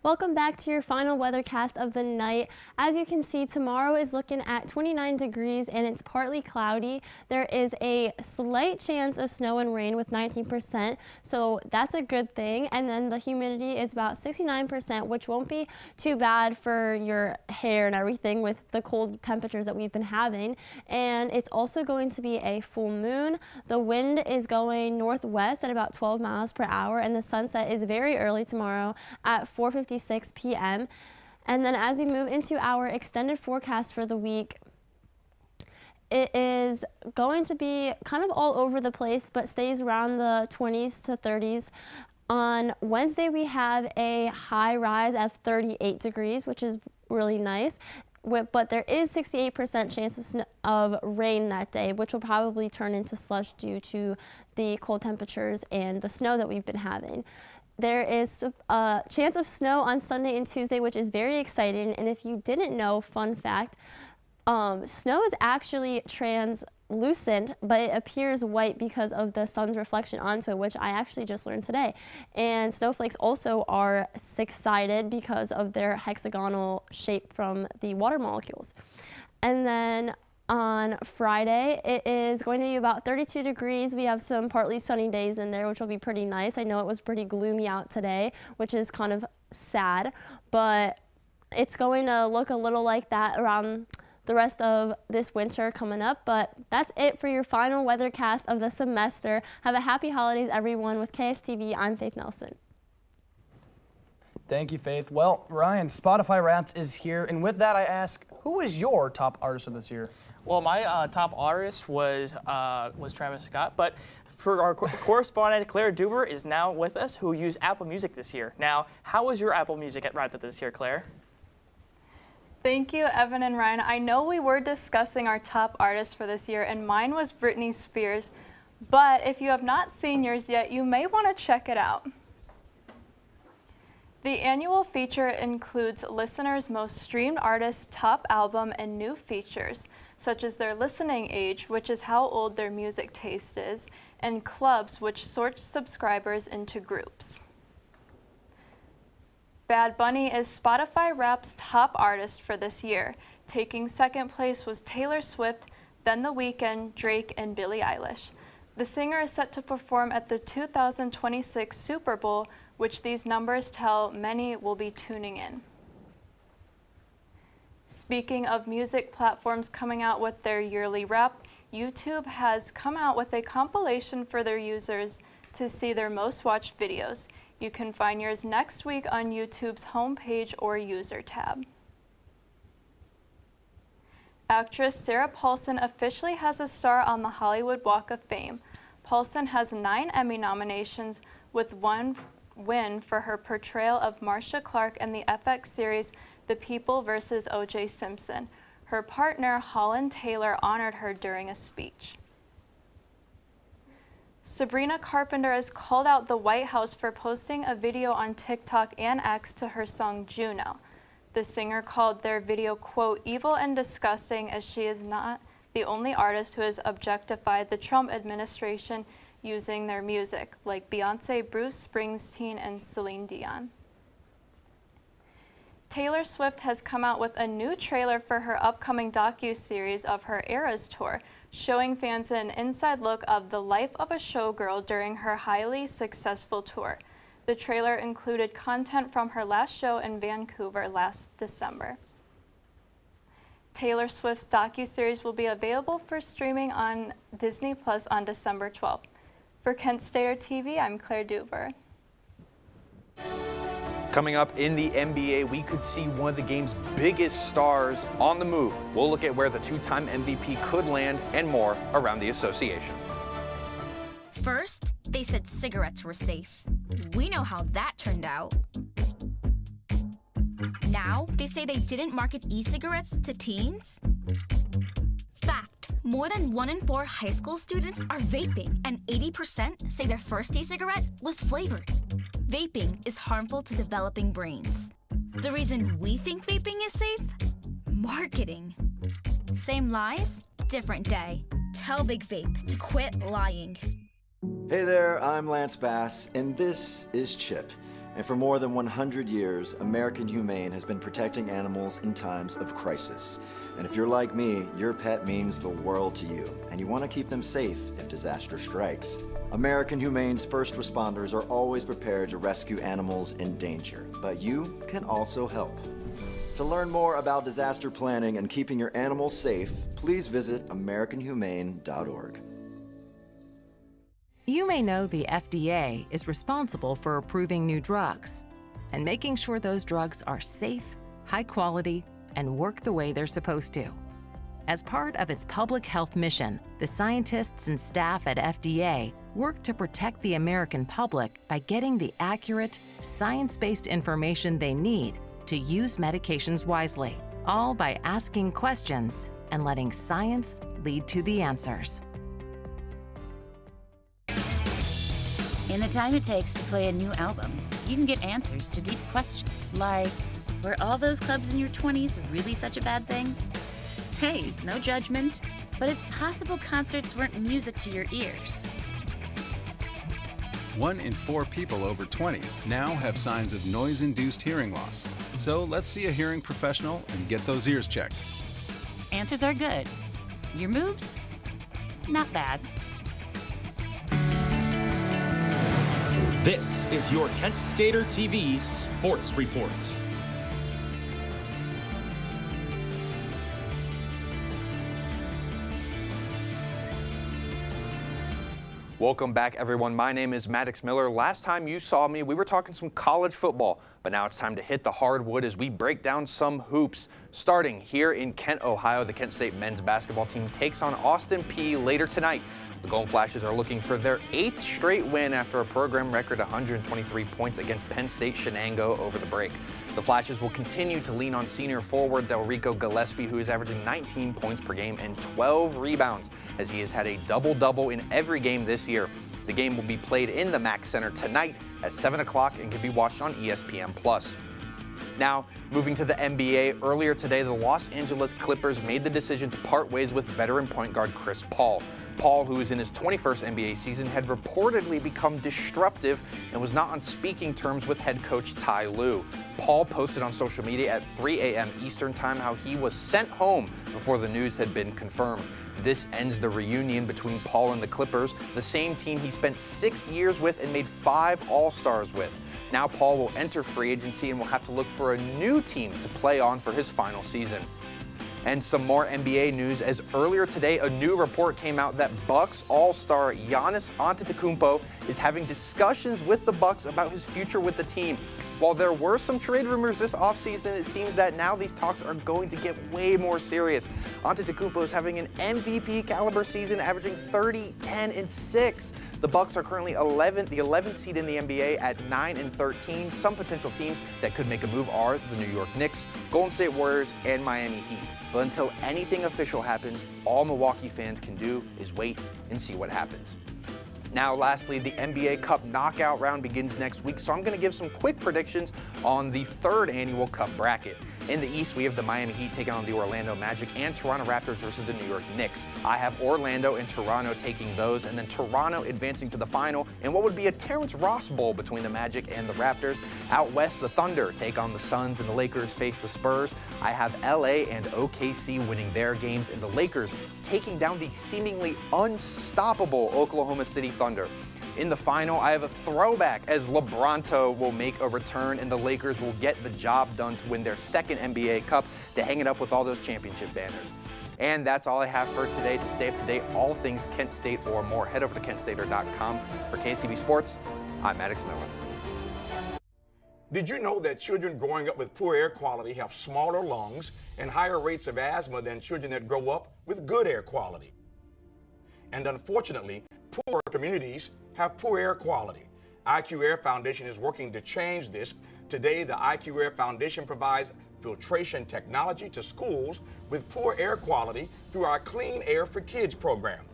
Welcome back to your final weathercast of the night. As you can see, tomorrow is looking at 29 degrees and it's partly cloudy. There is a slight chance of snow and rain with 19%, so that's a good thing. And then the humidity is about 69%, which won't be too bad for your hair and everything with the cold temperatures that we've been having. And it's also going to be a full moon. The wind is going northwest at about 12 miles per hour, and the sunset is very early tomorrow at 4:56 p.m. And then as we move into our extended forecast for the week, it is going to be kind of all over the place, but stays around the 20s to 30s. On Wednesday, we have a high rise of 38 degrees, which is really nice. But there is 68% chance of rain that day, which will probably turn into slush due to the cold temperatures and the snow that we've been having. There is a chance of snow on Sunday and Tuesday, which is very exciting. And if you didn't know, fun fact, snow is actually translucent, but it appears white because of the sun's reflection onto it, which I actually just learned today. And snowflakes also are six-sided because of their hexagonal shape from the water molecules. And then on Friday, it is going to be about 32 degrees. We have some partly sunny days in there, which will be pretty nice. I know it was pretty gloomy out today, which is kind of sad, but It's going to look a little like that around the rest of this winter coming up, but that's it for your final weathercast of the semester. Have a happy holidays, everyone. With KSTV, I'm Faith Nelson. Thank you, Faith. Well, Ryan, Spotify Wrapped is here, and with that I ask, who is your top artist of this year? Well, my top artist was Travis Scott, but for our correspondent, Claire Duber is now with us, who used Apple Music this year. Now, how was your Apple Music Wrapped Up this year, Claire? Thank you, Evan and Ryan. I know we were discussing our top artists for this year, and mine was Britney Spears, but if you have not seen yours yet, you may want to check it out. The annual feature includes listeners' most streamed artists' top album and new features, such as their listening age, which is how old their music taste is, and clubs, which sort subscribers into groups. Bad Bunny is Spotify Wrapped's top artist for this year. Taking second place was Taylor Swift, then The Weeknd, Drake, and Billie Eilish. The singer is set to perform at the 2026 Super Bowl, which these numbers tell many will be tuning in. Speaking of music platforms coming out with their yearly wrap, YouTube has come out with a compilation for their users to see their most watched videos. You can find yours next week on YouTube's homepage or user tab. Actress Sarah Paulson officially has a star on the Hollywood Walk of Fame. Paulson has 9 Emmy nominations, with 1 win for her portrayal of Marcia Clark in the FX series The People vs. O.J. Simpson. Her partner, Holland Taylor, honored her during a speech. Sabrina Carpenter has called out the White House for posting a video on TikTok and X to her song Juno. The singer called their video, quote, evil and disgusting, as she is not the only artist who has objectified the Trump administration using their music, like Beyonce, Bruce Springsteen, and Celine Dion. Taylor Swift has come out with a new trailer for her upcoming docu-series of her Eras Tour, showing fans an inside look of the life of a showgirl during her highly successful tour. The trailer included content from her last show in Vancouver last December. Taylor Swift's docu-series will be available for streaming on Disney Plus on December 12th. For Kent Stater TV, I'm Claire Duber. Coming up in the NBA, we could see one of the game's biggest stars on the move. We'll look at where the 2-time MVP could land and more around the association. First, they said cigarettes were safe. We know how that turned out. Now, they say they didn't market e-cigarettes to teens. Fact, more than 1 in 4 high school students are vaping, and 80% say their first e-cigarette was flavored. Vaping is harmful to developing brains. The reason we think vaping is safe? Marketing. Same lies, different day. Tell Big Vape to quit lying. Hey there, I'm Lance Bass, and this is CHIP. And for more than 100 years, American Humane has been protecting animals in times of crisis. And if you're like me, your pet means the world to you, and you want to keep them safe if disaster strikes. American Humane's first responders are always prepared to rescue animals in danger, but you can also help. To learn more about disaster planning and keeping your animals safe, please visit AmericanHumane.org. You may know the FDA is responsible for approving new drugs and making sure those drugs are safe, high quality, and work the way they're supposed to. As part of its public health mission, the scientists and staff at FDA work to protect the American public by getting the accurate, science-based information they need to use medications wisely, all by asking questions and letting science lead to the answers. In the time it takes to play a new album, you can get answers to deep questions like, were all those clubs in your 20s really such a bad thing? Hey, no judgment, but it's possible concerts weren't music to your ears. 1 in 4 people over 20 now have signs of noise-induced hearing loss. So let's see a hearing professional and get those ears checked. Answers are good. Your moves? Not bad. This is your Kent Stater TV Sports Report. Welcome back, everyone. My name is Maddox Miller. Last time you saw me, we were talking some college football, but now it's time to hit the hardwood as we break down some hoops. Starting here in Kent, Ohio, the Kent State men's basketball team takes on Austin Peay later tonight. The Golden Flashes are looking for their 8th straight win after a program record 123 points against Penn State Shenango over the break. The Flashes will continue to lean on senior forward Delrico Gillespie, who is averaging 19 points per game and 12 rebounds, as he has had a double-double in every game this year. The game will be played in the Mack Center tonight at 7 o'clock and can be watched on ESPN+. Now, moving to the NBA, earlier today, the Los Angeles Clippers made the decision to part ways with veteran point guard Chris Paul. Paul, who is in his 21st NBA season, had reportedly become disruptive and was not on speaking terms with head coach Ty Lue. Paul posted on social media at 3 a.m. Eastern Time how he was sent home before the news had been confirmed. This ends the reunion between Paul and the Clippers, the same team he spent 6 years with and made 5 All-Stars with. Now Paul will enter free agency and will have to look for a new team to play on for his final season. And some more NBA news, as earlier today a new report came out that Bucks All-Star Giannis Antetokounmpo is having discussions with the Bucks about his future with the team. While there were some trade rumors this offseason, it seems that now these talks are going to get way more serious. Antetokounmpo is having an MVP caliber season, averaging 30, 10, and 6. The Bucks are currently the 11th seed in the NBA at 9 and 13. Some potential teams that could make a move are the New York Knicks, Golden State Warriors, and Miami Heat. But until anything official happens, all Milwaukee fans can do is wait and see what happens. Now, lastly, the NBA Cup knockout round begins next week, so I'm going to give some quick predictions on the 3rd annual Cup bracket. In the East, we have the Miami Heat taking on the Orlando Magic and Toronto Raptors versus the New York Knicks. I have Orlando and Toronto taking those, and then Toronto advancing to the final in what would be a Terrence Ross Bowl between the Magic and the Raptors. Out West, the Thunder take on the Suns, and the Lakers face the Spurs. I have LA and OKC winning their games, and the Lakers taking down the seemingly unstoppable Oklahoma City Thunder. In the final, I have a throwback as LeBronto will make a return and the Lakers will get the job done to win their 2nd NBA Cup to hang it up with all those championship banners. And that's all I have for today. To stay up to date, all things Kent State or more, head over to kentstater.com. For KSTV Sports, I'm Maddox Miller. Did you know that children growing up with poor air quality have smaller lungs and higher rates of asthma than children that grow up with good air quality? And unfortunately, poor communities have poor air quality. IQ Air Foundation is working to change this. Today, the IQ Air Foundation provides filtration technology to schools with poor air quality through our Clean Air for Kids program.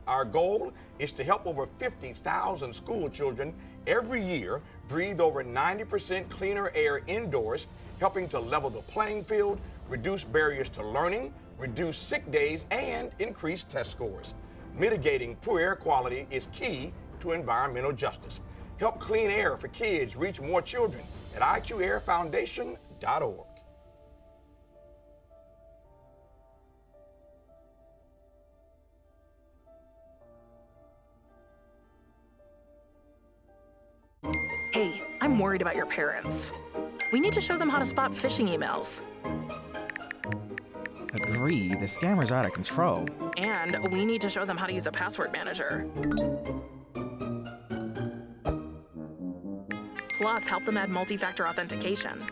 Our goal is to help over 50,000 school children every year breathe over 90% cleaner air indoors, helping to level the playing field, reduce barriers to learning, reduce sick days, and increase test scores. Mitigating poor air quality is key to environmental justice. Help Clean Air for Kids reach more children at iqairfoundation.org. Hey, I'm worried about your parents. We need to show them how to spot phishing emails. Agree, the scammers are out of control. And we need to show them how to use a password manager. Plus, help them add multi-factor authentication.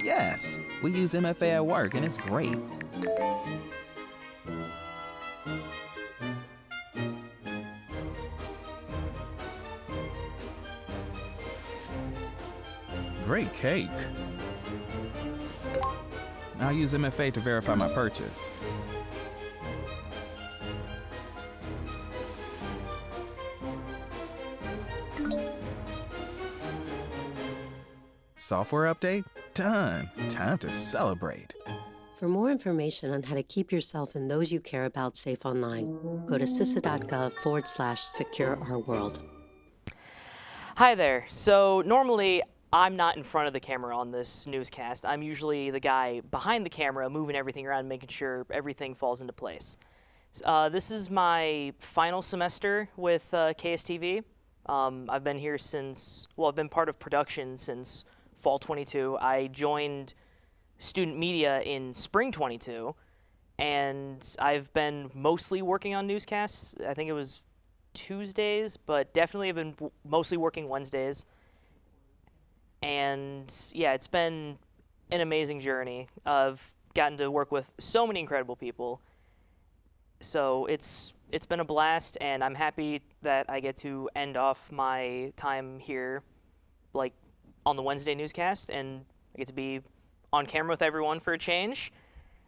Yes, we use MFA at work and it's great. Great cake. I'll use MFA to verify my purchase. Software update? Done. Time to celebrate. For more information on how to keep yourself and those you care about safe online, go to cisa.gov/secure-our-world. Hi there. So normally I'm not in front of the camera on this newscast. I'm usually the guy behind the camera moving everything around, making sure everything falls into place. This is my final semester with KSTV. I've been here since, I've been part of production since fall 22. I joined student media in spring 22, and I've been mostly working on newscasts. I think it was Tuesdays, but definitely have been mostly working Wednesdays. And yeah, it's been an amazing journey. I've gotten to work with so many incredible people. So it's been a blast, and I'm happy that I get to end off my time here, like on the Wednesday newscast, and I get to be on camera with everyone for a change.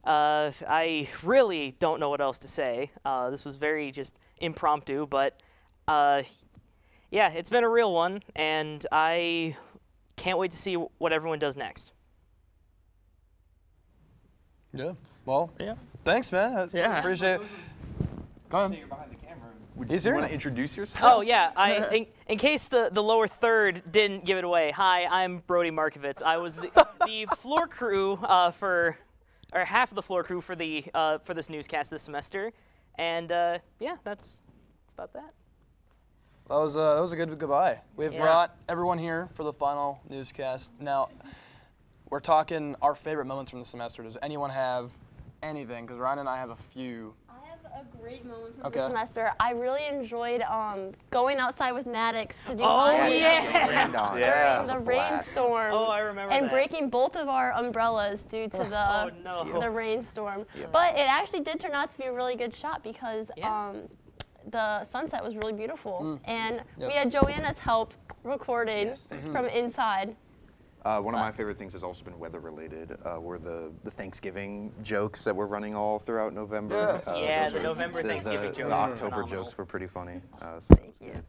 I really don't know what else to say. This was very just impromptu, but yeah, it's been a real one, and I can't wait to see what everyone does next. Yeah. Well. Yeah. Thanks, man. I appreciate it. Go ahead. You're behind the camera. You want to introduce yourself? Oh yeah. In case the lower third didn't give it away. Hi, I'm Brody Markovitz. I was the floor crew or half of the floor crew for this newscast this semester, and yeah, that's about that. That was a good goodbye. We've brought everyone here for the final newscast. Now, we're talking our favorite moments from the semester. Does anyone have anything? Because Ryan and I have a few. I have a great moment from the semester. I really enjoyed going outside with Maddox to do during the rainstorm. Oh, I remember and that. breaking both of our umbrellas due to the rainstorm. But it actually did turn out to be a really good shot because the sunset was really beautiful. And we had Joanna's help recording from inside. One of my favorite things has also been weather-related, were the Thanksgiving jokes that were running all throughout November. The November Thanksgiving jokes The were October phenomenal. jokes were pretty funny. Thank you.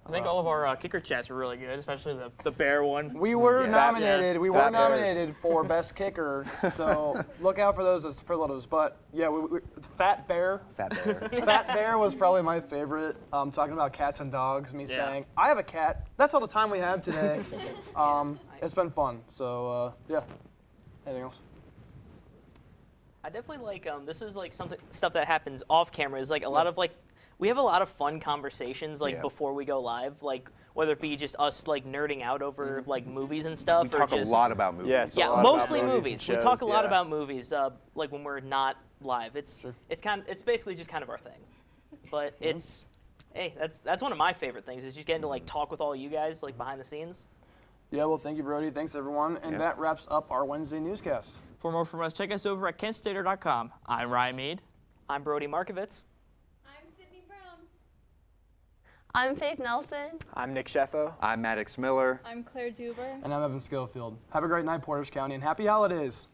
I think all of our kicker chats were really good, especially the bear one. We were nominated. We were nominated for best kicker. So look out for those as superlatives. But yeah, Fat Bear. Fat Bear. Fat Bear was probably my favorite. Talking about cats and dogs. Me saying, I have a cat. That's all the time we have today. It's been fun. So yeah. Anything else? I definitely like this is like stuff that happens off camera. Is like a lot of we have a lot of fun conversations before we go live, like whether it be just us like nerding out over like movies and stuff. We talk a lot about movies. Yes, mostly movies. We talk a lot about movies, like when we're not live. It's basically just kind of our thing. But that's one of my favorite things is just getting to like talk with all you guys like behind the scenes. Yeah, well, thank you, Brody. Thanks, everyone. And that wraps up our Wednesday newscast. For more from us, check us over at kentstater.com. I'm Ryan Mead. I'm Brody Markovitz. I'm Faith Nelson. I'm Nick Sheffo. I'm Maddox Miller. I'm Claire Duber. And I'm Evan Schofield. Have a great night, Portage County, and happy holidays.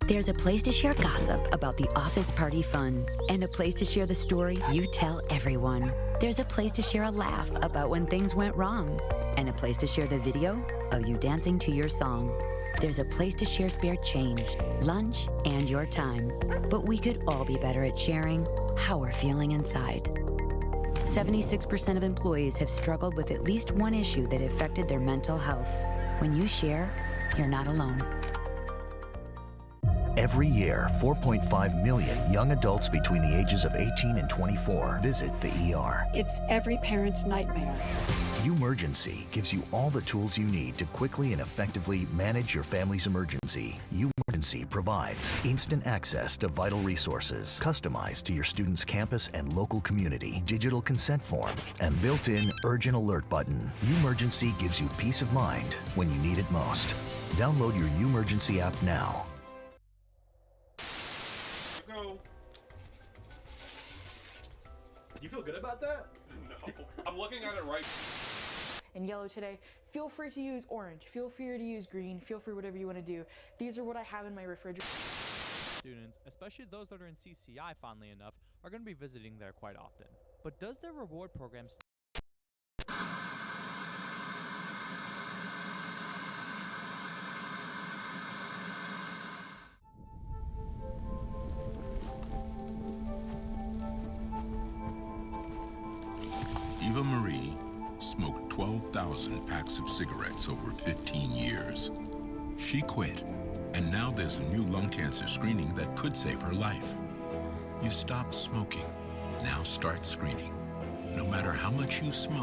There's a place to share gossip about the office party fun, and a place to share the story you tell everyone. There's a place to share a laugh about when things went wrong, and a place to share the video of you dancing to your song. There's a place to share spare change, lunch, and your time. But we could all be better at sharing how we're feeling inside. 76% of employees have struggled with at least one issue that affected their mental health. When you share, you're not alone. Every year, 4.5 million young adults between the ages of 18 and 24 visit the ER. It's every parent's nightmare. Umergency gives you all the tools you need to quickly and effectively manage your family's emergency. Umergency provides instant access to vital resources, customized to your student's campus and local community, digital consent form, and built-in urgent alert button. Umergency gives you peace of mind when you need it most. Download your Umergency app now. Do you feel good about that? No. I'm looking at it right in yellow today. Feel free to use orange. Feel free to use green. Feel free whatever you want to do. These are what I have in my refrigerator. Students, especially those that are in CCI fondly enough, are going to be visiting there quite often. But does their reward program Eva Marie smoked 12,000 packs of cigarettes over 15 years. She quit And now there's a new lung cancer screening that could save her life. You stopped smoking. Now start screening. No matter how much you smoke,